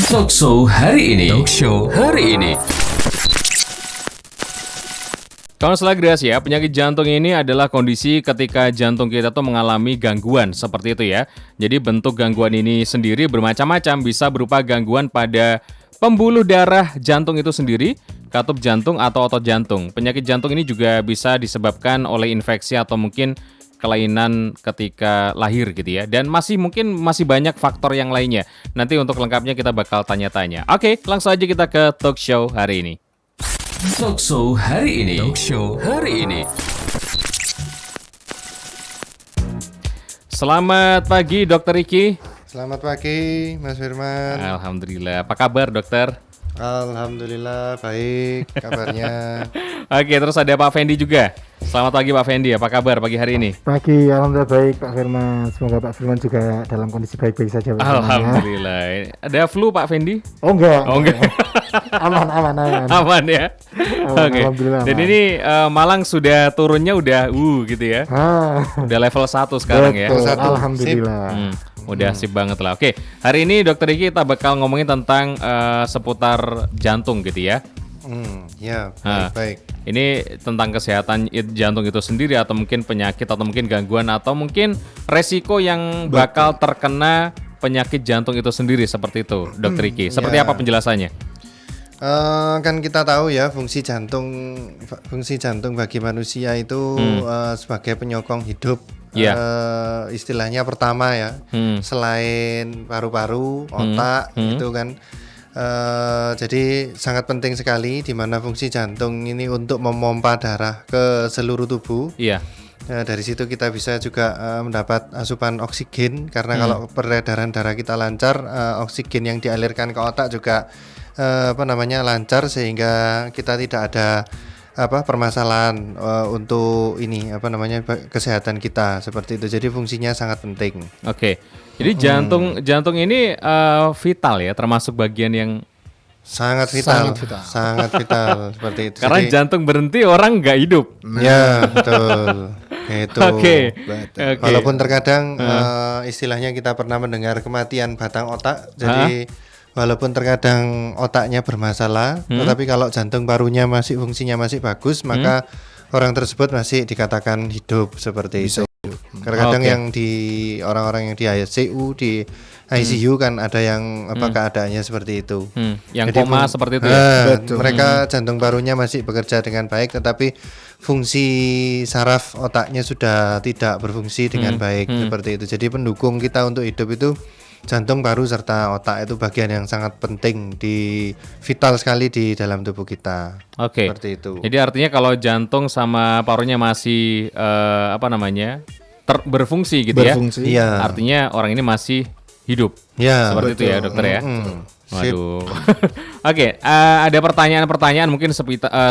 Talkshow hari ini. Talkshow hari ini. Kawan Gracia, penyakit jantung ini adalah kondisi ketika jantung kita tuh mengalami gangguan seperti itu ya. Jadi bentuk gangguan ini sendiri bermacam-macam, bisa berupa gangguan pada pembuluh darah jantung itu sendiri, katup jantung atau otot jantung. Penyakit jantung ini juga bisa disebabkan oleh infeksi atau mungkin kelainan ketika lahir gitu ya. Dan masih banyak faktor yang lainnya. Nanti untuk lengkapnya kita bakal tanya-tanya. Oke, langsung aja kita ke talk show hari ini. Talkshow hari ini. Talkshow hari ini. Selamat pagi Dokter Riki. Selamat pagi Mas Firman. Alhamdulillah. Apa kabar dokter? Alhamdulillah baik kabarnya. Oke, terus ada Pak Fendi juga. Selamat pagi Pak Fendi, apa kabar pagi hari ini? Pagi, alhamdulillah baik Pak Firman. Semoga Pak Firman juga dalam kondisi baik-baik saja Pak Firman, alhamdulillah. Ya. Ada flu Pak Fendi? Oh enggak. aman. Aman ya. Oke. Alhamdulillah. Dan ini Malang sudah turunnya udah gitu ya. Udah level 1 sekarang ya. Alhamdulillah. Udah sip banget lah. Oke, hari ini Dokter Riki kita bakal ngomongin tentang seputar jantung gitu ya. Ya, baik. Ini tentang kesehatan jantung itu sendiri atau mungkin penyakit atau mungkin gangguan atau mungkin resiko yang bakal terkena penyakit jantung itu sendiri seperti itu, Dokter Riki. Seperti apa penjelasannya? Kan kita tahu ya fungsi jantung bagi manusia itu sebagai penyokong hidup. Istilahnya pertama ya, selain paru-paru, otak itu kan. Jadi sangat penting sekali di mana fungsi jantung ini untuk memompa darah ke seluruh tubuh. Iya. Dari situ kita bisa juga mendapat asupan oksigen karena kalau peredaran darah kita lancar, oksigen yang dialirkan ke otak juga lancar sehingga kita tidak ada permasalahan untuk kesehatan kita seperti itu. Jadi fungsinya sangat penting. Oke. Jadi jantung ini vital ya, termasuk bagian yang sangat vital seperti itu. Karena jadi, jantung berhenti orang nggak hidup. Ya betul. Itu. Oke. Walaupun terkadang istilahnya kita pernah mendengar kematian batang otak. Jadi walaupun terkadang otaknya bermasalah, tetapi kalau jantung parunya fungsinya masih bagus, maka orang tersebut masih dikatakan hidup seperti itu. Kadang-kadang yang di orang-orang yang di ICU, di ICU kan ada yang keadaannya seperti itu. Yang jadi, koma seperti itu ya. Mereka jantung parunya masih bekerja dengan baik, tetapi fungsi saraf otaknya sudah tidak berfungsi dengan baik seperti itu. Jadi pendukung kita untuk hidup itu jantung, paru serta otak itu bagian yang sangat penting vital sekali di dalam tubuh kita. Oke. Seperti itu. Jadi artinya kalau jantung sama parunya masih berfungsi gitu ya. Artinya orang ini masih hidup. Ya, seperti betul. Itu ya, dokter ya. Waduh. Oke, ada pertanyaan-pertanyaan mungkin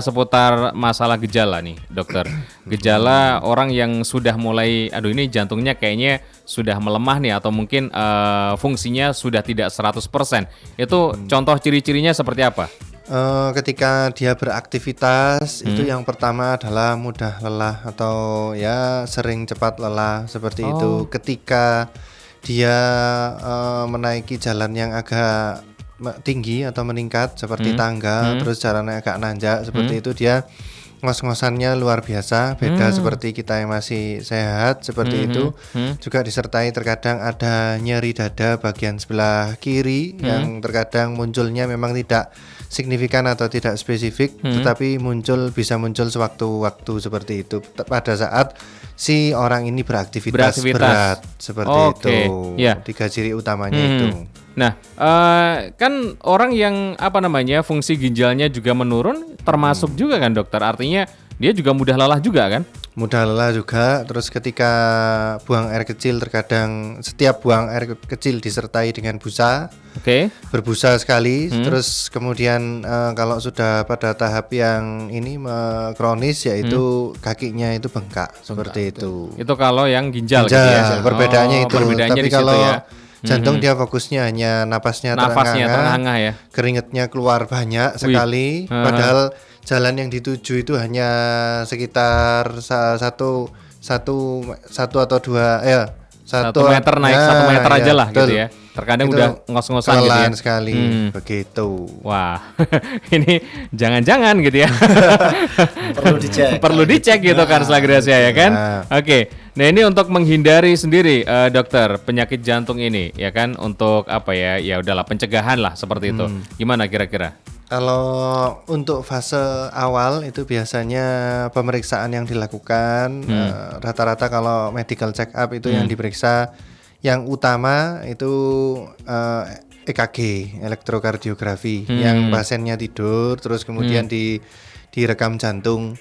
seputar masalah gejala nih, dokter. Gejala orang yang sudah mulai, ini jantungnya kayaknya sudah melemah nih atau mungkin fungsinya sudah tidak 100%. Itu contoh ciri-cirinya seperti apa? Ketika dia beraktivitas itu yang pertama adalah mudah lelah atau ya sering cepat lelah seperti itu. Ketika dia menaiki jalan yang agak tinggi atau meningkat seperti tangga, terus jalannya agak nanjak seperti itu, dia ngos-ngosannya luar biasa, beda seperti kita yang masih sehat seperti itu. Juga disertai terkadang ada nyeri dada bagian sebelah kiri yang terkadang munculnya memang tidak signifikan atau tidak spesifik, tetapi bisa muncul sewaktu-waktu seperti itu pada saat si orang ini beraktivitas berat seperti itu. Ya. 3 ciri utamanya itu. Nah, kan orang yang fungsi ginjalnya juga menurun termasuk juga kan dokter. Artinya dia juga mudah lelah juga kan? Mudah lelah juga. Terus ketika buang air kecil, terkadang setiap buang air kecil disertai dengan busa. Berbusa sekali. Terus kemudian kalau sudah pada tahap yang ini kronis, yaitu kakinya itu bengkak seperti itu. Itu kalau yang ginjal gitu ya. Perbedaannya itu. Perbedaannya tapi kalau jantung dia fokusnya hanya napasnya terengah-engah ya. Keringatnya keluar banyak sekali. Padahal jalan yang dituju itu hanya sekitar satu atau dua 1 meter naik 1 meter aja lah gitu ya. Terkadang Itu udah ngos-ngosan gitu ya. kelelahan sekali begitu. Wah, ini jangan-jangan gitu ya. Perlu dicek. Perlu dicek gitu kan setelah Gracia ya kan? Nah. Oke. Nah, ini untuk menghindari sendiri dokter penyakit jantung ini ya kan untuk apa ya? Ya udahlah pencegahan lah seperti itu. Gimana kira-kira? Kalau untuk fase awal itu biasanya pemeriksaan yang dilakukan rata-rata kalau medical check up itu yang diperiksa yang utama itu EKG, elektrokardiografi, yang pasiennya tidur terus kemudian direkam jantung.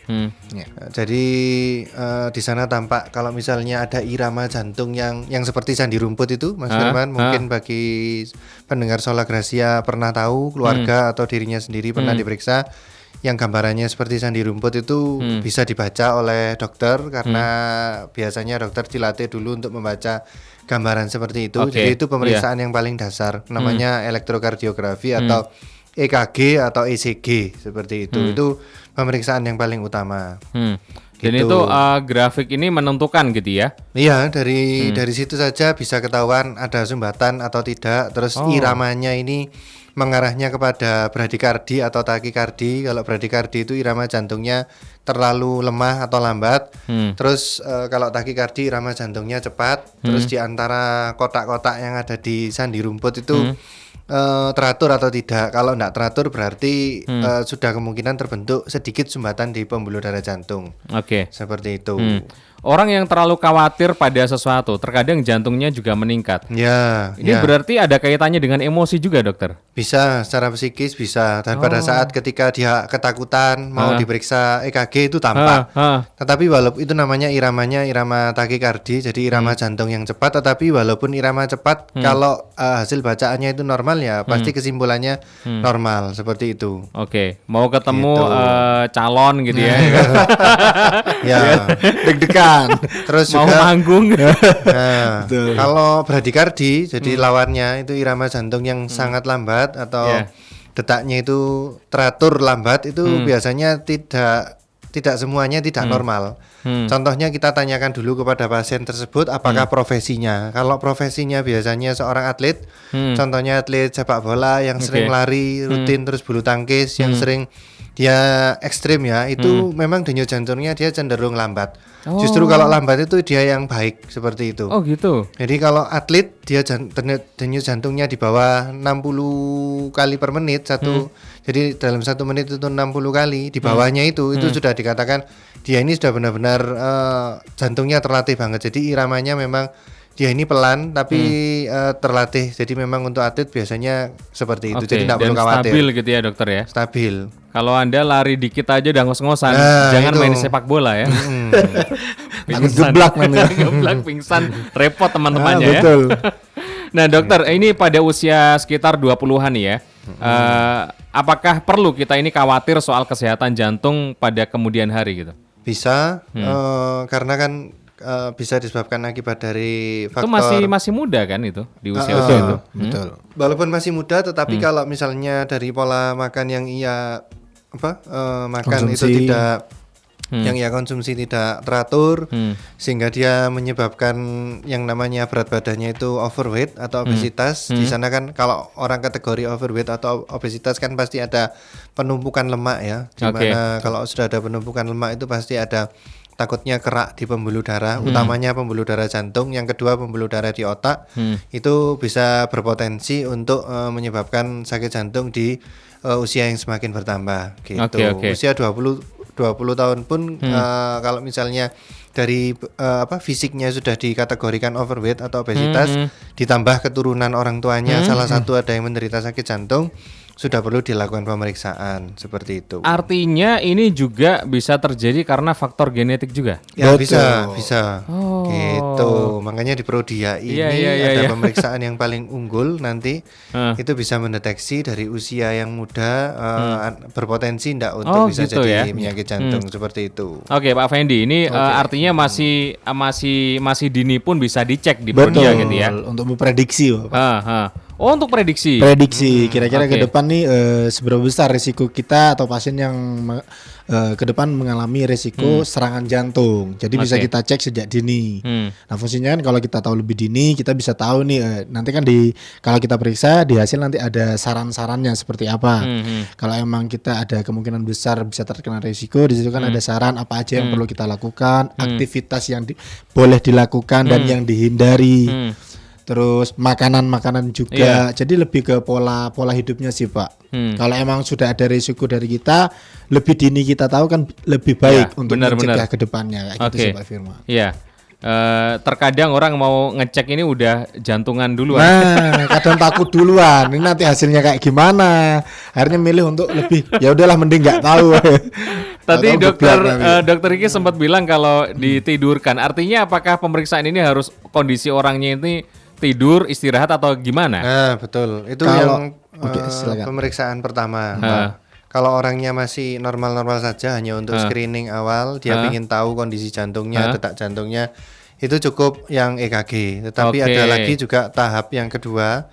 Ya, jadi di sana tampak kalau misalnya ada irama jantung yang seperti sandi rumput itu, Mas Firman, mungkin bagi pendengar Sola Gracia pernah tahu, keluarga atau dirinya sendiri pernah diperiksa, yang gambarannya seperti sandi rumput itu bisa dibaca oleh dokter karena biasanya dokter dilatih dulu untuk membaca gambaran seperti itu. Oke, Jadi itu pemeriksaan yang paling dasar, namanya elektrokardiografi atau EKG atau ECG seperti itu. Itu pemeriksaan yang paling utama. Dan Gitu. itu grafik ini menentukan gitu ya. Iya, dari situ saja bisa ketahuan ada sumbatan atau tidak. Terus iramanya ini mengarahnya kepada bradikardi atau takikardi. Kalau bradikardi itu irama jantungnya terlalu lemah atau lambat. Terus kalau takikardi irama jantungnya cepat. Terus di antara kotak-kotak yang ada di sandi rumput itu teratur atau tidak. Kalau tidak teratur berarti sudah kemungkinan terbentuk sedikit sumbatan di pembuluh darah jantung. Oke. Seperti itu. Orang yang terlalu khawatir pada sesuatu, terkadang jantungnya juga meningkat. Ya, Ini berarti ada kaitannya dengan emosi juga, dokter? bisa secara psikis bisa. Dan pada saat ketika dia ketakutan mau diperiksa EKG itu tampak. Tetapi walaupun itu namanya iramanya irama takikardi, jadi irama jantung yang cepat. Tetapi walaupun irama cepat, kalau hasil bacaannya itu normal ya pasti kesimpulannya normal seperti itu. Oke, mau ketemu Gitu. calon gitu ya. Ya. Deg-degan. Terus Mau juga manggung. nah, kalau bradikardi jadi lawannya itu irama jantung yang sangat lambat atau Yeah. detaknya itu teratur lambat itu biasanya tidak semuanya tidak normal. Contohnya kita tanyakan dulu kepada pasien tersebut apakah profesinya. Kalau profesinya biasanya seorang atlet, contohnya atlet sepak bola yang sering lari rutin terus bulu tangkis yang sering dia ekstrim ya, itu memang denyut jantungnya dia cenderung lambat. Justru kalau lambat itu dia yang baik seperti itu. Oh gitu. Jadi kalau atlet dia denyut jantungnya di bawah 60 kali per menit jadi dalam 1 menit itu 60 kali, di bawahnya itu sudah dikatakan dia ini sudah benar-benar jantungnya terlatih banget. Jadi iramanya memang dia ini pelan tapi terlatih. Jadi memang untuk atlet biasanya seperti itu. Oke, Jadi tidak dan perlu khawatir. stabil gitu ya dokter ya. Stabil. Kalau Anda lari dikit aja udah ngos-ngosan, Nah, jangan itu. main sepak bola ya. Takut geblak namanya. Geblak pingsan, repot teman-temannya ya. Betul. Nah dokter, ini pada usia sekitar 20-an nih ya. Apakah perlu kita ini khawatir soal kesehatan jantung pada kemudian hari gitu? Bisa karena kan bisa disebabkan akibat dari Itu faktor masih muda kan itu di usia-usia itu. Betul. walaupun masih muda tetapi kalau misalnya dari pola makan yang ia makan itu Konsumsi. tidak yang ia konsumsi tidak teratur sehingga dia menyebabkan yang namanya berat badannya itu overweight atau obesitas. Di sana kan kalau orang kategori overweight atau obesitas kan pasti ada penumpukan lemak ya. Di mana kalau sudah ada penumpukan lemak itu pasti ada takutnya kerak di pembuluh darah, utamanya pembuluh darah jantung, yang kedua pembuluh darah di otak. Itu bisa berpotensi untuk menyebabkan sakit jantung di usia yang semakin bertambah gitu. Oke. Usia 20 tahun pun kalau misalnya dari fisiknya sudah dikategorikan overweight atau obesitas, ditambah keturunan orang tuanya salah satu ada yang menderita sakit jantung, sudah perlu dilakukan pemeriksaan seperti itu. Artinya ini juga bisa terjadi karena faktor genetik juga. Ya Betul. bisa Oh. gitu. Makanya di Prodia ini Iya. ada pemeriksaan yang paling unggul nanti itu bisa mendeteksi dari usia yang muda berpotensi enggak untuk Oh, bisa gitu jadi ya. penyakit jantung seperti itu. Oke Pak Fendi, ini artinya masih dini pun bisa dicek di Prodia gitu ya. Untuk memprediksi, Pak. Oh untuk prediksi. Prediksi kira-kira oke. ke depan nih seberapa besar risiko kita atau pasien yang ke depan mengalami resiko serangan jantung. Jadi bisa Oke. kita cek sejak dini. Hmm. Nah, fungsinya kan kalau kita tahu lebih dini, kita bisa tahu nih nanti kan kalau kita periksa di hasil nanti ada saran-sarannya seperti apa. Kalau emang kita ada kemungkinan besar bisa terkena resiko, di situ kan ada saran apa aja yang perlu kita lakukan, aktivitas yang boleh dilakukan dan yang dihindari. Terus makanan-makanan juga. Jadi lebih ke pola hidupnya sih, Pak. Kalau emang sudah ada risiko dari kita, lebih dini kita tahu kan lebih baik untuk mencegah ke depannya kayak gitu sih, Pak Firman. Iya. Terkadang orang mau ngecek ini udah jantungan duluan. Nah, kadang takut duluan. Ini nanti hasilnya kayak gimana? Akhirnya milih untuk lebih ya udahlah mending nggak tahu. Tadi Tahu dokter geblak nanti. dokter Iki sempat bilang kalau ditidurkan. Artinya apakah pemeriksaan ini harus kondisi orangnya ini tidur, istirahat atau gimana? Nah, betul. Itu Kalau- yang Oke, silakan. pemeriksaan pertama. Pak. Kalau orangnya masih normal-normal saja hanya untuk screening awal, dia ingin tahu kondisi jantungnya, detak jantungnya, itu cukup yang EKG. Tetapi Oke. ada lagi juga tahap yang kedua.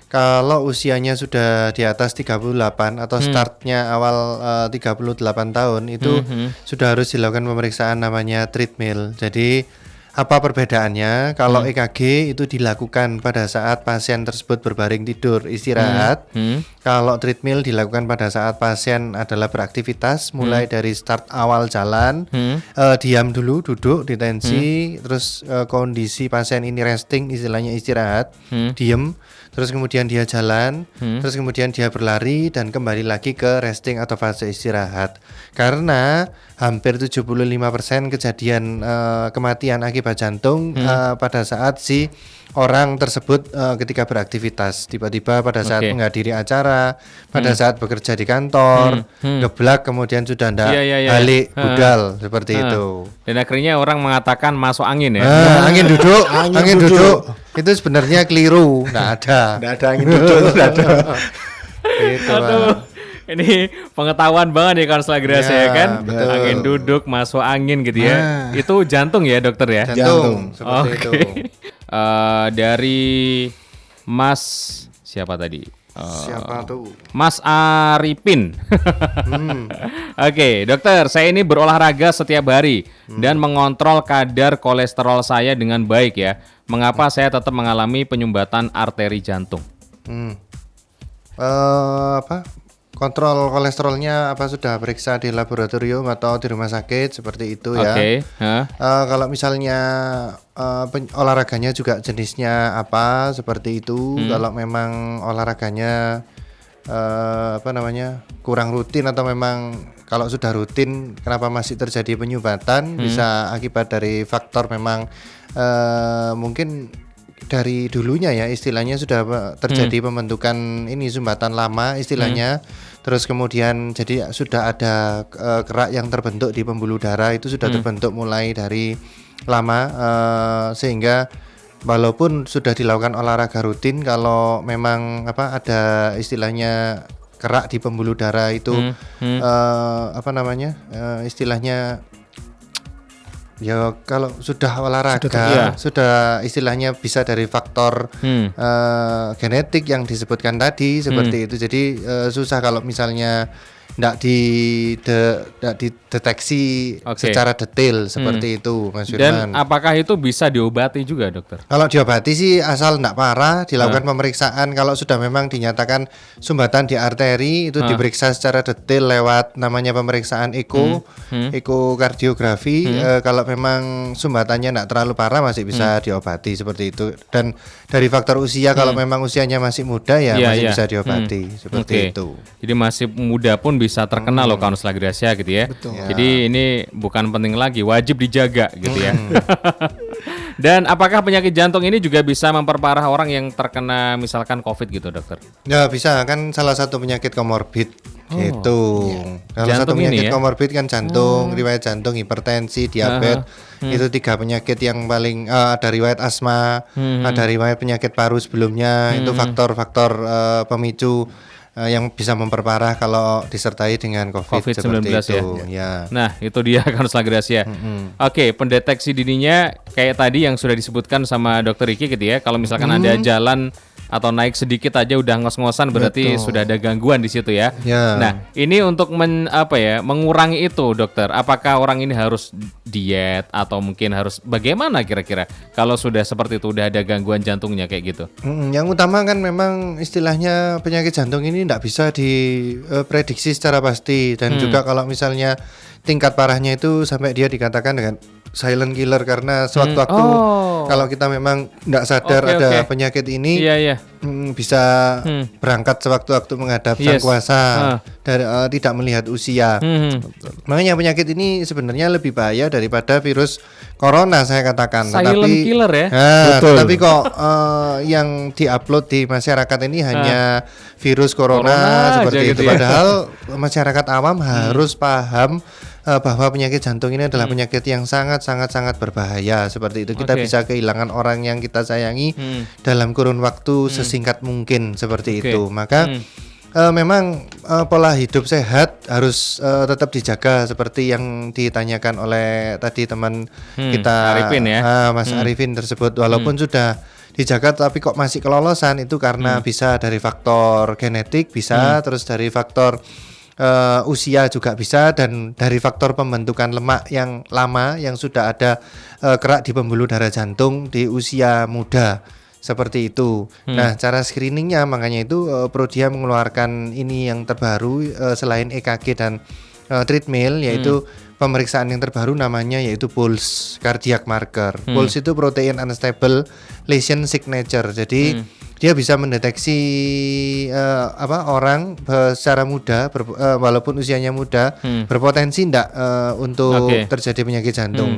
Kalau usianya sudah di atas 38 atau startnya awal 38 tahun, itu sudah harus dilakukan pemeriksaan namanya treadmill. Jadi apa perbedaannya? Kalau EKG itu dilakukan pada saat pasien tersebut berbaring tidur istirahat. Kalau treadmill dilakukan pada saat pasien adalah beraktivitas, mulai dari start awal jalan, diam dulu, duduk di tensi, terus kondisi pasien ini resting, istilahnya istirahat, diem, terus kemudian dia jalan, terus kemudian dia berlari dan kembali lagi ke resting atau fase istirahat. Karena hampir 75% kejadian kematian akibat jantung pada saat si orang tersebut ketika beraktivitas, tiba-tiba pada saat Oke. menghadiri acara, pada saat bekerja di kantor, geblak kemudian sudah ndak Iya. balik budal seperti itu. Dan akhirnya orang mengatakan masuk angin ya. Angin duduk, Angin angin duduk. duduk. Itu sebenarnya keliru, nggak ada. Nggak ada angin duduk, nggak ada. Gitu, Pak. Aduh, ini pengetahuan banget ya Konselor Gracia ya kan. betul. Angin duduk, masuk angin gitu ya. Nah. Itu jantung ya dokter ya. Jantung, seperti itu. Dari Mas siapa tadi? Siapa tuh? Mas Arifin. Oke, dokter, saya ini berolahraga setiap hari dan mengontrol kadar kolesterol saya dengan baik ya. Mengapa saya tetap mengalami penyumbatan arteri jantung? Apa? Kontrol kolesterolnya apa sudah periksa di laboratorium atau di rumah sakit seperti itu ya? Oke, hah? Kalau misalnya olahraganya juga jenisnya apa seperti itu. Kalau memang olahraganya apa namanya kurang rutin atau memang kalau sudah rutin kenapa masih terjadi penyumbatan? Bisa akibat dari faktor memang mungkin dari dulunya ya istilahnya sudah terjadi pembentukan ini sumbatan lama istilahnya. Terus kemudian jadi sudah ada kerak yang terbentuk di pembuluh darah itu sudah terbentuk mulai dari lama sehingga walaupun sudah dilakukan olahraga rutin kalau memang apa ada istilahnya kerak di pembuluh darah itu apa namanya istilahnya ya kalau sudah olahraga sudah istilahnya bisa dari faktor genetik yang disebutkan tadi seperti itu. Jadi susah kalau misalnya tidak dideteksi secara detail seperti itu, Mas Dan Firman. apakah itu bisa diobati juga, dokter? Kalau diobati sih asal tidak parah, dilakukan pemeriksaan. Kalau sudah memang dinyatakan sumbatan di arteri itu diperiksa secara detail lewat namanya pemeriksaan ekokardiografi. Kalau memang sumbatannya tidak terlalu parah masih bisa diobati seperti itu. Dan dari faktor usia kalau memang usianya masih muda ya Iya, masih iya. bisa diobati seperti Oke. itu. Jadi masih muda pun bisa terkena loh Konselor Gracia gitu ya. Jadi ini bukan penting lagi, wajib dijaga gitu ya. Dan apakah penyakit jantung ini juga bisa memperparah orang yang terkena misalkan COVID gitu, dokter? Ya bisa kan salah satu penyakit komorbid gitu. Salah satu Jantung ini penyakit ya? komorbid kan jantung, riwayat jantung, hipertensi, diabetes. Itu 3 penyakit yang paling ada riwayat asma, ada riwayat penyakit paru sebelumnya. Itu faktor-faktor pemicu yang bisa memperparah kalau disertai dengan COVID, COVID-19 seperti itu. Ya. Nah, itu dia Konselor Gracia. Oke, pendeteksi dininya kayak tadi yang sudah disebutkan sama Dokter Iki gitu ya. Kalau misalkan ada jalan atau naik sedikit aja udah ngos-ngosan berarti sudah ada gangguan di situ ya. Ya. Nah, ini untuk mengurangi itu, dokter. Apakah orang ini harus diet atau mungkin harus bagaimana kira-kira kalau sudah seperti itu udah ada gangguan jantungnya kayak gitu? Yang utama kan memang istilahnya penyakit jantung ini tidak bisa diprediksi secara pasti, dan juga kalau misalnya tingkat parahnya itu sampai dia dikatakan dengan silent killer, karena sewaktu-waktu kalau kita memang tidak sadar ada penyakit ini, bisa berangkat sewaktu-waktu menghadap sang kuasa dari tidak melihat usia. Makanya penyakit ini sebenarnya lebih bahaya daripada virus corona, saya katakan. Silent killer ya. Tetapi kok yang diupload di masyarakat ini hanya virus corona seperti gitu itu. ya. Padahal masyarakat awam harus paham bahwa penyakit jantung ini adalah penyakit yang sangat berbahaya. Seperti itu kita bisa kehilangan orang yang kita sayangi dalam kurun waktu sesingkat mungkin seperti itu. Maka memang pola hidup sehat harus tetap dijaga seperti yang ditanyakan oleh tadi teman kita Arifin ya. Mas Arifin tersebut. Walaupun sudah dijaga tapi kok masih kelolosan, itu karena bisa dari faktor genetik, bisa terus dari faktor usia juga bisa, dan dari faktor pembentukan lemak yang lama yang sudah ada kerak di pembuluh darah jantung di usia muda seperti itu. Nah, cara screeningnya makanya itu Prodia mengeluarkan ini yang terbaru selain EKG dan treadmill, yaitu pemeriksaan yang terbaru namanya yaitu pulse cardiac marker. Pulse itu protein unstable lesion signature. Jadi dia bisa mendeteksi orang secara muda walaupun usianya muda berpotensi enggak untuk terjadi penyakit jantung.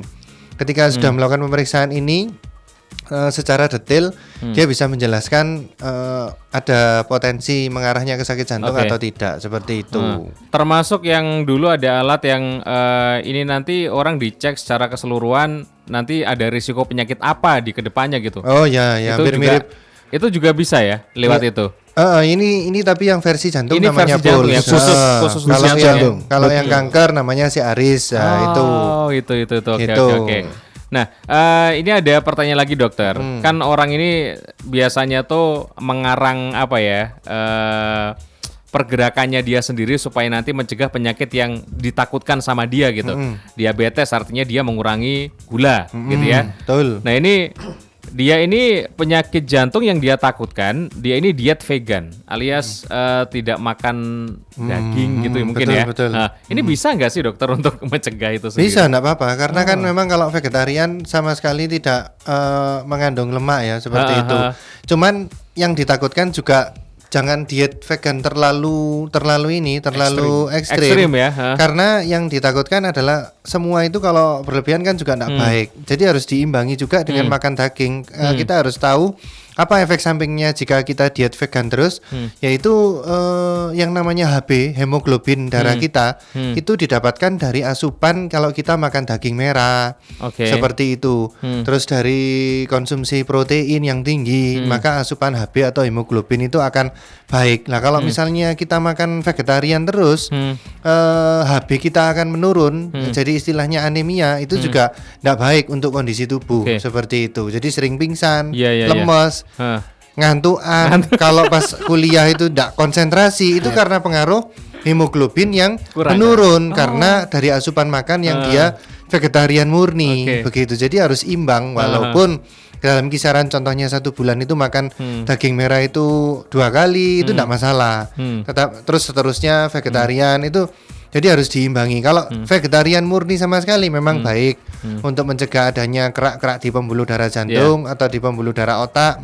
Ketika sudah melakukan pemeriksaan ini secara detail, dia bisa menjelaskan ada potensi mengarahnya ke sakit jantung atau tidak, seperti itu. Termasuk yang dulu ada alat yang ini nanti orang dicek secara keseluruhan, nanti ada risiko penyakit apa di kedepannya gitu. Oh ya, itu hampir mirip. Itu juga bisa ya lewat itu. Ini tapi yang versi jantung ini namanya versi jantung ya, khusus kalau jantung. Kalau yang kanker namanya si Aris. Itu. Oke. Nah, ini ada pertanyaan lagi dokter. Kan orang ini biasanya tuh mengarang pergerakannya dia sendiri supaya nanti mencegah penyakit yang ditakutkan sama dia gitu. Diabetes artinya dia mengurangi gula gitu ya. Betul. Nah, dia ini penyakit jantung yang dia takutkan, dia ini diet vegan alias tidak makan daging gitu mungkin ya. Betul. Nah, ini bisa nggak sih dokter untuk mencegah itu sendiri? Bisa, enggak apa-apa, karena kan memang kalau vegetarian sama sekali tidak mengandung lemak ya seperti itu. Cuman yang ditakutkan juga jangan diet vegan terlalu ekstrim ya. Karena yang ditakutkan adalah semua itu kalau berlebihan kan juga tidak baik. Jadi harus diimbangi juga dengan makan daging. Kita harus tahu apa efek sampingnya jika kita diet vegan terus, yaitu yang namanya HB, hemoglobin darah kita itu didapatkan dari asupan kalau kita makan daging merah, seperti itu. Terus dari konsumsi protein yang tinggi, maka asupan HB atau hemoglobin itu akan baik. Nah, kalau misalnya kita makan vegetarian terus, HB kita akan menurun, jadi istilahnya anemia, itu juga tidak baik untuk kondisi tubuh, seperti itu. Jadi sering pingsan, lemes, ngantuan. Kalau pas kuliah itu tidak konsentrasi, itu karena pengaruh hemoglobin yang menurun karena dari asupan makan yang dia vegetarian murni, begitu. Jadi harus imbang, walaupun dalam kisaran contohnya 1 bulan itu makan daging merah itu 2 kali itu tidak masalah. Terus seterusnya vegetarian itu. Jadi harus diimbangi. Kalau vegetarian murni sama sekali memang baik untuk mencegah adanya kerak-kerak di pembuluh darah jantung atau di pembuluh darah otak,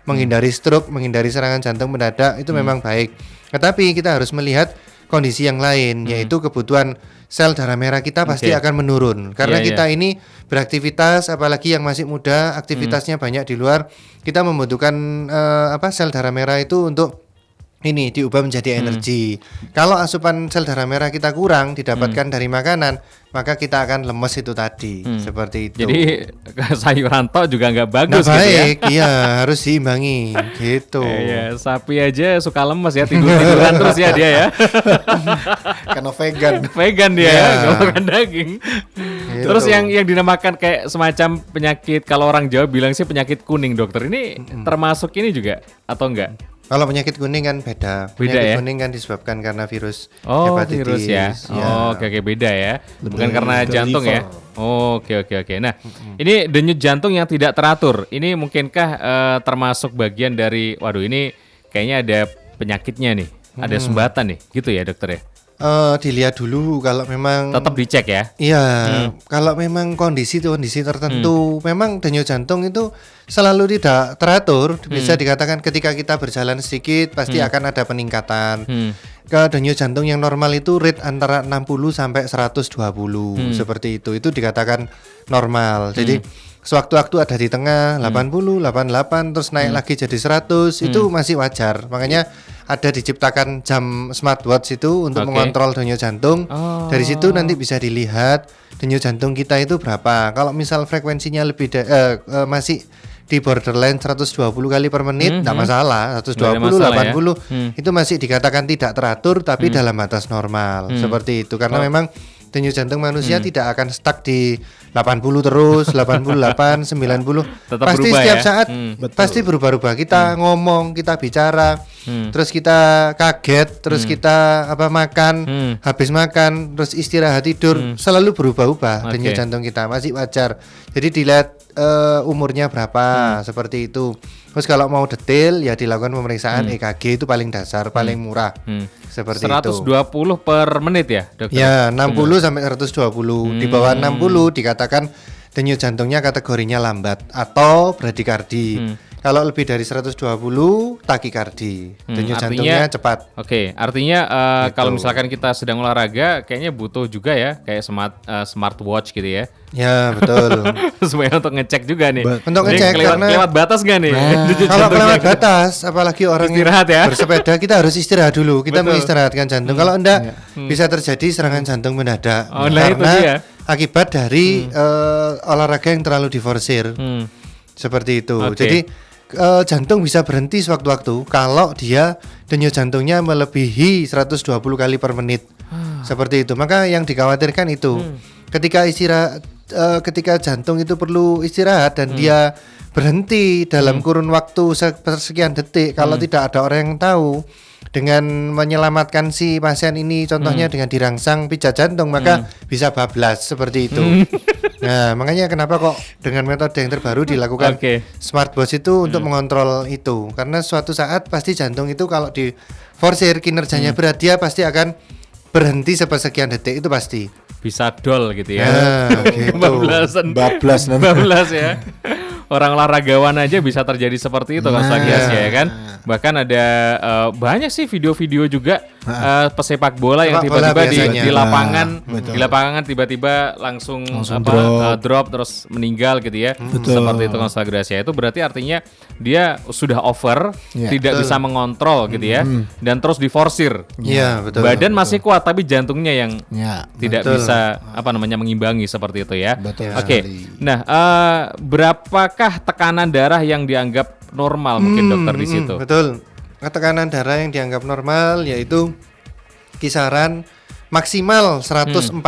menghindari stroke, menghindari serangan jantung mendadak, itu memang baik. Tetapi kita harus melihat kondisi yang lain, yaitu kebutuhan sel darah merah kita pasti akan menurun. Karena kita ini beraktivitas, apalagi yang masih muda, aktivitasnya banyak di luar, kita membutuhkan sel darah merah itu untuk ini diubah menjadi energi. Kalau asupan sel darah merah kita kurang didapatkan dari makanan, maka kita akan lemes itu tadi, seperti itu. Jadi sayuran tok juga nggak bagus gitu baik, ya. Iya, harus diimbangi gitu. Sapi aja suka lemes ya, tiduran terus ya dia ya. Karena vegan. Vegan dia ya, nggak makan daging. Terus yang dinamakan kayak semacam penyakit, kalau orang Jawa bilang sih penyakit kuning, dokter. Ini termasuk ini juga atau enggak? Kalau penyakit kuning kan beda. Beda Penyakit ya? kuning kan disebabkan karena virus Oh, hepatitis. virus ya. Oh, oke beda ya. Bukan karena ke jantung liver. ya. Oh, oke. Nah, ini denyut jantung yang tidak teratur. Ini mungkinkah termasuk bagian dari, waduh ini kayaknya ada penyakitnya nih. Ada sumbatan nih, gitu ya dokter ya. Dilihat dulu kalau memang Tetap dicek ya. iya, kalau memang kondisi tertentu, memang denyut jantung itu selalu tidak teratur. Bisa dikatakan ketika kita berjalan sedikit pasti akan ada peningkatan. Ke denyut jantung yang normal itu rate antara 60 sampai 120 seperti itu. Itu dikatakan normal. Jadi sewaktu-waktu ada di tengah 80, 88 terus naik lagi jadi 100 itu masih wajar. Makanya ada diciptakan jam smartwatch itu untuk Oke. mengontrol denyut jantung. Oh. Dari situ nanti bisa dilihat denyut jantung kita itu berapa. Kalau misal frekuensinya lebih masih di borderline 120 kali per menit, tidak masalah. 120, Nggak ada masalah ya. 80 itu masih dikatakan tidak teratur tapi dalam batas normal. Seperti itu. Karena memang denyut jantung manusia tidak akan stuck di 80 terus, 88, 90. Tetap Pasti berubah setiap ya? saat pasti berubah-ubah. Kita ngomong, kita bicara, terus kita kaget, terus kita makan, habis makan, terus istirahat tidur, selalu berubah-ubah denyut Oke. jantung kita, masih wajar. Jadi dilihat umurnya berapa, seperti itu. Terus kalau mau detail ya dilakukan pemeriksaan EKG itu paling dasar, paling murah. Seperti 120 itu. per menit ya dokter? Ya, 60 sampai 120. Di bawah 60 dikatakan denyut jantungnya kategorinya lambat atau bradikardi. Kalau lebih dari 120 takikardi. Denyut jantungnya cepat. Oke, artinya kalau misalkan kita sedang olahraga, kayaknya butuh juga ya, kayak smartwatch gitu ya, Ya, betul. supaya untuk ngecek juga nih. Untuk Ini ngecek, karena- kelewat batas nggak nih? denyut Kalau jantungnya? kelewat batas, apalagi orang yang Istirahat ya. bersepeda, kita harus istirahat dulu. Kita Betul. mengistirahatkan jantung. Kalau enggak, bisa terjadi serangan jantung mendadak. Oh, nah itu karena dia. akibat dari olahraga yang terlalu diforsir. Seperti itu. Oke. Jadi jantung bisa berhenti sewaktu-waktu kalau dia denyut jantungnya melebihi 120 kali per menit. Seperti itu. Maka yang dikhawatirkan itu ketika istirahat, ketika jantung itu perlu istirahat dan dia berhenti dalam kurun waktu sekian detik, kalau tidak ada orang yang tahu, dengan menyelamatkan si pasien ini, contohnya dengan dirangsang pijat jantung, maka bisa bablas seperti itu. Nah, makanya kenapa kok dengan metode yang terbaru dilakukan Oke. smartwatch itu untuk mengontrol itu, karena suatu saat pasti jantung itu kalau di forsir kinerjanya berat, dia pasti akan berhenti sepersekian detik, itu pasti. Bisa dol gitu ya. Nah, gitu. Bablas nanti. Bablas ya. Orang olahragawan aja bisa terjadi seperti itu kalau ya kan. Bahkan ada banyak sih video-video juga pesepak bola yang Sepak bola tiba-tiba biasanya. di lapangan tiba-tiba langsung drop terus meninggal gitu ya. Betul. Seperti itu konsagrasi. Itu berarti artinya dia sudah over, Ya. tidak bisa mengontrol gitu ya, dan terus diforsir. Iya, betul. Badan masih kuat tapi jantungnya yang Ya. tidak Betul. bisa mengimbangi seperti itu ya. Betul Oke. sekali. Nah, berapakah tekanan darah yang dianggap normal mungkin dokter di situ? Betul. Tekanan darah yang dianggap normal yaitu kisaran maksimal 140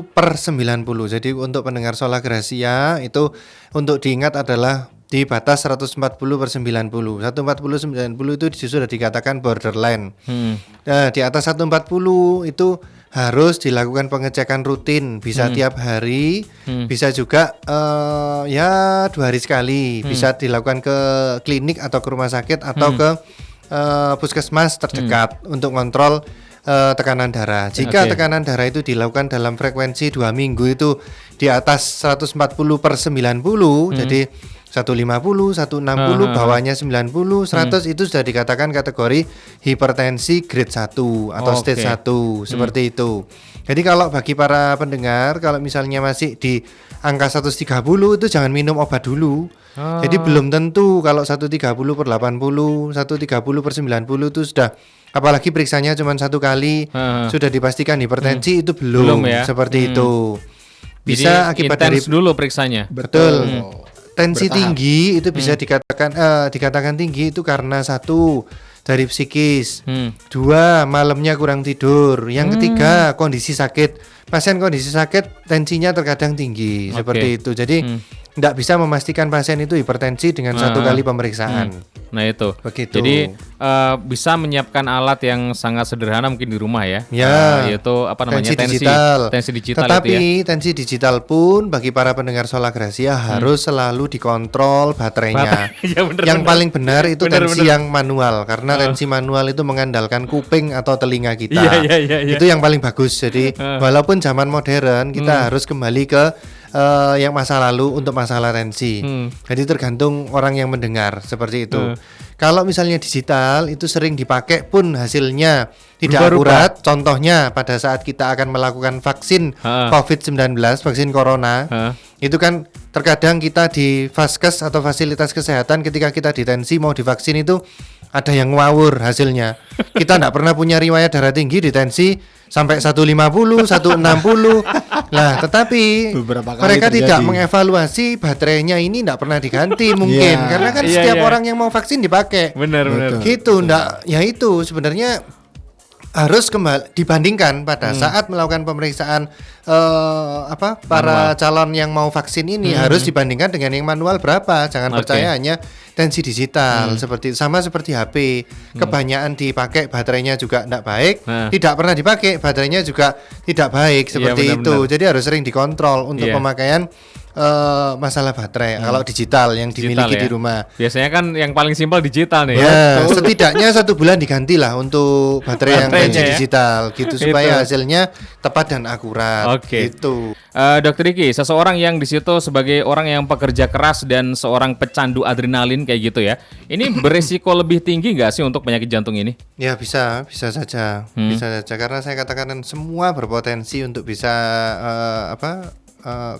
per 90. Jadi untuk pendengar Sola Gracia itu untuk diingat adalah di batas 140 per 90. 140 90 itu sudah dikatakan borderline. Nah, di atas 140 itu harus dilakukan pengecekan rutin, bisa tiap hari, bisa juga ya 2 hari sekali, bisa dilakukan ke klinik atau ke rumah sakit atau ke puskesmas terdekat untuk kontrol tekanan darah. Jika Oke. tekanan darah itu dilakukan dalam frekuensi 2 minggu itu di atas 140 per 90, jadi 150, 160, bawahnya 90, 100 itu sudah dikatakan kategori hipertensi grade 1 atau stage 1, seperti itu. Jadi kalau bagi para pendengar, kalau misalnya masih di angka 130 itu jangan minum obat dulu. Jadi belum tentu kalau 130 per 80, 130 per 90 itu sudah, apalagi periksanya cuma 1 kali, sudah dipastikan hipertensi, itu belum ya. seperti itu. Bisa Bisa akibat dari dulu periksanya. betul. Tensi Bertahap. tinggi itu bisa dikatakan tinggi itu karena 1 dari psikis, 2 malamnya kurang tidur, yang ketiga kondisi sakit pasien kondisi sakit tensinya terkadang tinggi seperti itu. Jadi tidak bisa memastikan pasien itu hipertensi dengan satu kali pemeriksaan. Nah itu. Begitu. Jadi bisa menyiapkan alat yang sangat sederhana mungkin di rumah ya. Ya. Yaitu apa namanya tensi digital Tetapi itu ya. tensi digital pun bagi para pendengar Sola Gracia harus selalu dikontrol baterainya. Ya, bener, yang bener. paling benar itu Bener, tensi yang manual karena tensi manual itu mengandalkan kuping atau telinga kita. Iya. Itu yang paling bagus. Jadi walaupun zaman modern kita harus kembali ke yang masa lalu untuk masalah tensi. Jadi tergantung orang yang mendengar seperti itu. Kalau misalnya digital itu sering dipakai pun hasilnya tidak akurat. Contohnya pada saat kita akan melakukan vaksin COVID-19, vaksin corona, itu kan terkadang kita di vaskes atau fasilitas kesehatan ketika kita ditensi mau divaksin itu ada yang ngawur hasilnya. Kita tidak pernah punya riwayat darah tinggi ditensi sampai 150, 160. Nah, tetapi Beberapa kali mereka terjadi. tidak mengevaluasi baterainya ini tidak pernah diganti mungkin Iya. karena kan Iya, setiap iya. orang yang mau vaksin dipakai. Benar. Gitu, ndak ya itu sebenarnya harus kembali dibandingkan pada saat melakukan pemeriksaan para calon yang mau vaksin ini harus dibandingkan dengan yang manual berapa. Jangan percaya hanya tensi digital seperti sama seperti HP. Kebanyakan dipakai baterainya juga tidak baik, tidak pernah dipakai baterainya juga tidak baik seperti itu. benar-benar. Jadi harus sering dikontrol untuk Iya. pemakaian masalah baterai kalau digital yang dimiliki ya. di rumah. Biasanya kan yang paling simpel digital nih. Ya, setidaknya 1 bulan digantilah untuk baterai yang Baterainya tensi ya. digital gitu supaya Itu. hasilnya tepat dan akurat. Oke. Gitu. Dokter Diki, seseorang yang di situ sebagai orang yang pekerja keras dan seorang pecandu adrenalin kayak gitu ya, ini beresiko lebih tinggi nggak sih untuk penyakit jantung ini? Ya bisa saja, bisa saja karena saya katakan semua berpotensi untuk bisa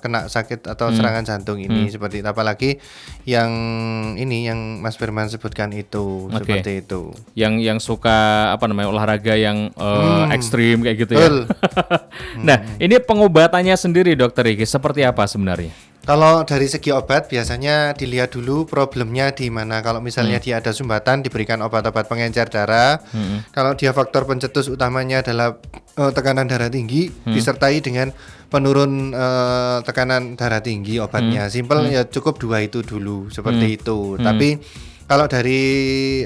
kena sakit atau serangan jantung ini seperti itu. Apalagi yang ini yang Mas Firman sebutkan itu Oke. seperti itu. Yang suka apa namanya olahraga yang ekstrim kayak gitu Betul. ya. Nah, ini pengobatannya sendiri Dokter Diki seperti apa sebenarnya? Kalau dari segi obat biasanya dilihat dulu problemnya di mana. Kalau misalnya dia ada sumbatan diberikan obat-obat pengencer darah. Kalau dia faktor pencetus utamanya adalah tekanan darah tinggi disertai dengan penurun tekanan darah tinggi obatnya. Simpel ya cukup 2 itu dulu seperti itu. Tapi kalau dari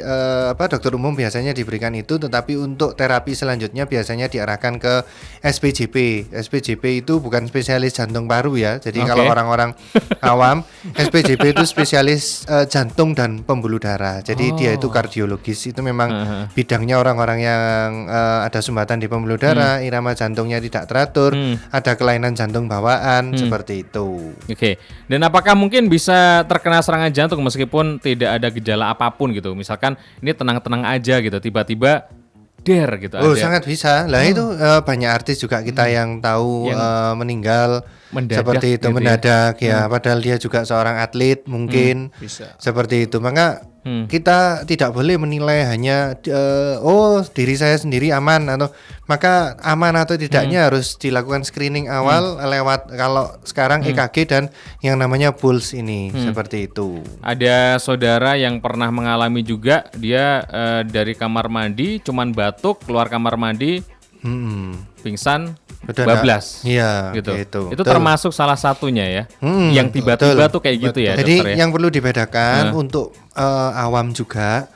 dokter umum biasanya diberikan itu, tetapi untuk terapi selanjutnya biasanya diarahkan ke SPJP. SPJP itu bukan spesialis jantung paru ya. Jadi kalau orang-orang awam, SPJP itu spesialis jantung dan pembuluh darah. Jadi dia itu kardiologis. Itu memang bidangnya orang-orang yang ada sumbatan di pembuluh darah, irama jantungnya tidak teratur, ada kelainan jantung bawaan seperti itu. Oke. Dan apakah mungkin bisa terkena serangan jantung meskipun tidak ada gejala apapun gitu? Misalkan ini tenang-tenang aja gitu, tiba-tiba gitu Oh, ada. sangat bisa. Lah itu banyak artis juga kita yang tahu meninggal Mendadak seperti itu gitu ya. mendadak ya. Padahal dia juga seorang atlet mungkin Bisa. seperti itu. Maka kita tidak boleh menilai hanya diri saya sendiri aman atau maka aman atau tidaknya harus dilakukan screening awal lewat kalau sekarang EKG dan yang namanya pulse ini seperti itu. Ada saudara yang pernah mengalami juga, dia dari kamar mandi cuman batuk, keluar kamar mandi pingsan, Udah bablas. Iya, gitu. gitu. Itu Betul. termasuk salah satunya ya. Yang tiba-tiba betul. tuh kayak gitu ya, Jadi dokter ya. yang perlu dibedakan untuk awam juga,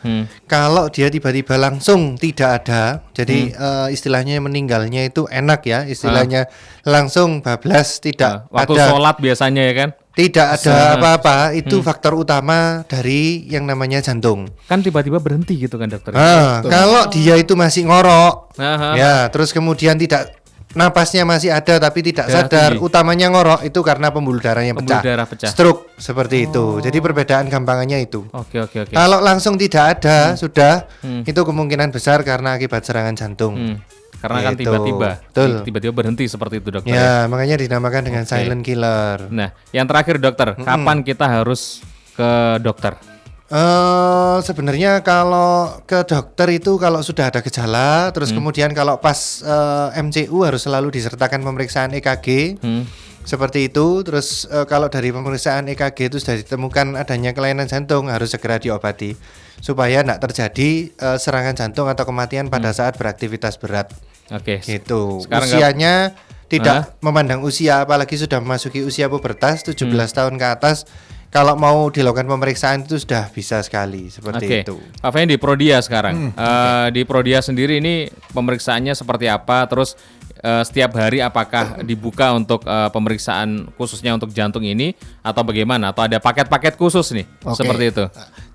kalau dia tiba-tiba langsung tidak ada, jadi istilahnya meninggalnya itu enak ya, istilahnya langsung bablas tidak Waktu ada, sholat biasanya ya kan. tidak ada apa-apa, itu faktor utama dari yang namanya jantung. Kan tiba-tiba berhenti gitu kan dokter. Kalau dia itu masih ngorok, Aha. ya terus kemudian tidak napasnya masih ada tapi tidak Darah sadar, tinggi. utamanya ngorok itu karena pembuluh darahnya Pembuluh pecah, darah pecah. stroke seperti itu. Jadi perbedaan gampangannya itu. Oke. Kalau langsung tidak ada sudah itu kemungkinan besar karena akibat serangan jantung. Karena kan Gitu. tiba-tiba, Betul. tiba-tiba berhenti seperti itu dokter. Ya, makanya dinamakan dengan Oke. silent killer. Nah, yang terakhir dokter, kapan kita harus ke dokter? Sebenarnya kalau ke dokter itu kalau sudah ada gejala, terus kemudian kalau pas MCU harus selalu disertakan pemeriksaan EKG. Seperti itu. Terus kalau dari pemeriksaan EKG itu sudah ditemukan adanya kelainan jantung, harus segera diobati supaya tidak terjadi serangan jantung atau kematian pada saat beraktivitas berat. Oke. Gitu. Sekarang Usianya tidak memandang usia, apalagi sudah memasuki usia pubertas 17 tahun ke atas. Kalau mau dilakukan pemeriksaan itu sudah bisa sekali seperti itu. Pak Fendi, Prodia sekarang. Di Prodia sendiri ini pemeriksaannya seperti apa? Terus setiap hari apakah dibuka untuk pemeriksaan khususnya untuk jantung ini atau bagaimana? Atau ada paket-paket khusus nih seperti itu?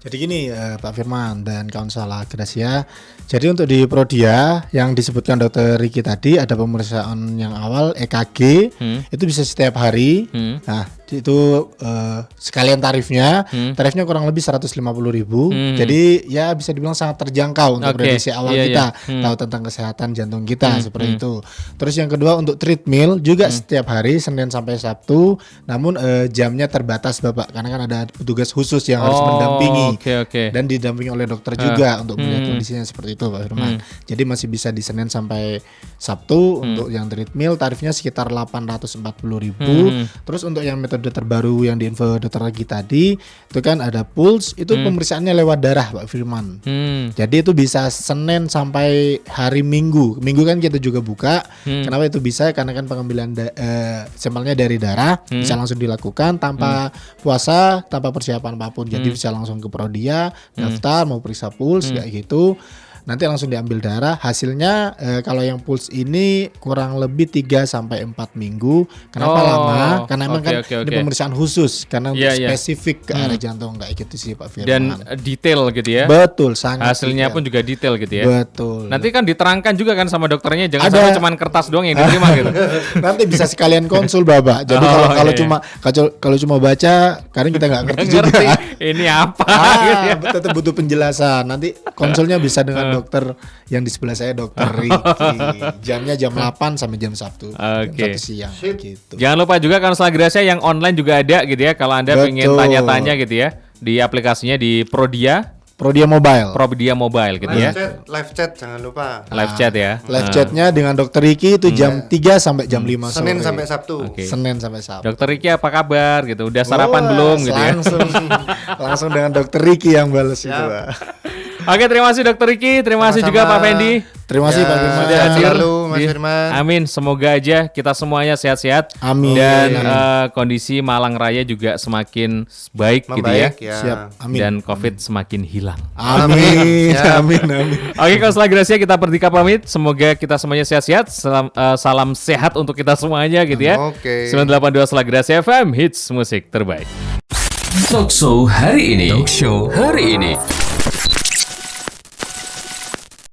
Jadi gini Pak Firman dan kawan salah Gracia. Jadi untuk di Prodia yang disebutkan Dokter Riki tadi ada pemeriksaan yang awal EKG itu bisa setiap hari. Nah itu sekalian tarifnya kurang lebih 150.000. Jadi ya bisa dibilang sangat terjangkau untuk prediksi awal kita tahu tentang kesehatan jantung kita seperti itu. Terus yang kedua untuk treadmill juga setiap hari Senin sampai Sabtu, namun jamnya terbatas Bapak karena kan ada petugas khusus yang harus mendampingi dan didampingi oleh dokter juga untuk melihat kondisinya seperti itu Pak Firman. Jadi masih bisa di Senin sampai Sabtu untuk yang treadmill tarifnya sekitar 840.000. Terus untuk yang metode terbaru yang diinfo dokter lagi tadi itu kan ada pulse, itu pemeriksaannya lewat darah Pak Firman. Jadi itu bisa Senin sampai hari Minggu. Minggu kan kita juga buka. Kenapa itu bisa? Karena kan pengambilan sampelnya dari darah bisa langsung dilakukan tanpa puasa, tanpa persiapan apapun. Jadi bisa langsung ke Prodia, daftar mau periksa pulse kayak gitu. Nanti langsung diambil darah. Hasilnya kalau yang pulse ini kurang lebih 3 sampai 4 minggu. Kenapa lama? Karena memang ini pemeriksaan khusus karena untuk spesifik ke area jantung kayak gitu sih Pak Firman. Dan detail gitu ya. Betul, sangat. Hasilnya pun juga detail gitu ya. Betul. Nanti kan diterangkan juga kan sama dokternya, jangan sampai cuma kertas doang yang diterima gitu. Nanti bisa sekalian konsul Bapak. Jadi kalau cuma baca, kadang kita nggak ngerti juga. Ini apa? Tetap butuh penjelasan. Nanti konsulnya bisa dengan dokter yang di sebelah saya, Dokter Riki. Jamnya jam 8 sampai jam Sabtu. Jam 1 siang gitu. Jangan lupa juga kan setelah Gracia yang online juga ada gitu ya. Kalau Anda pengen tanya-tanya gitu ya, di aplikasinya di Prodia Mobile gitu ya. Live chat jangan lupa. Live chat ya. Live chatnya dengan Dokter Riki itu jam 3 sampai jam 5 sore. Senin sampai Sabtu. Senin sampai Sabtu. Dokter Riki apa kabar gitu? Udah sarapan belum gitu ya? Langsung dengan Dokter Riki yang balas itu, Pak. Oke, terima kasih Dokter Riki, terima kasih juga Pak Fendi. Terima kasih Pak Firman. Sudah hadir Mas Firman. Amin, semoga aja kita semuanya sehat-sehat. Amin. Dan kondisi Malang Raya juga semakin baik gitu ya. Siap. Amin. Dan COVID semakin hilang. Amin. Amin. Oke, kalau setelah Gracia kita berdika pamit. Semoga kita semuanya sehat-sehat. Salam sehat untuk kita semuanya gitu ya. 982 setelah Gracia FM, hits musik terbaik. Talkshow hari ini.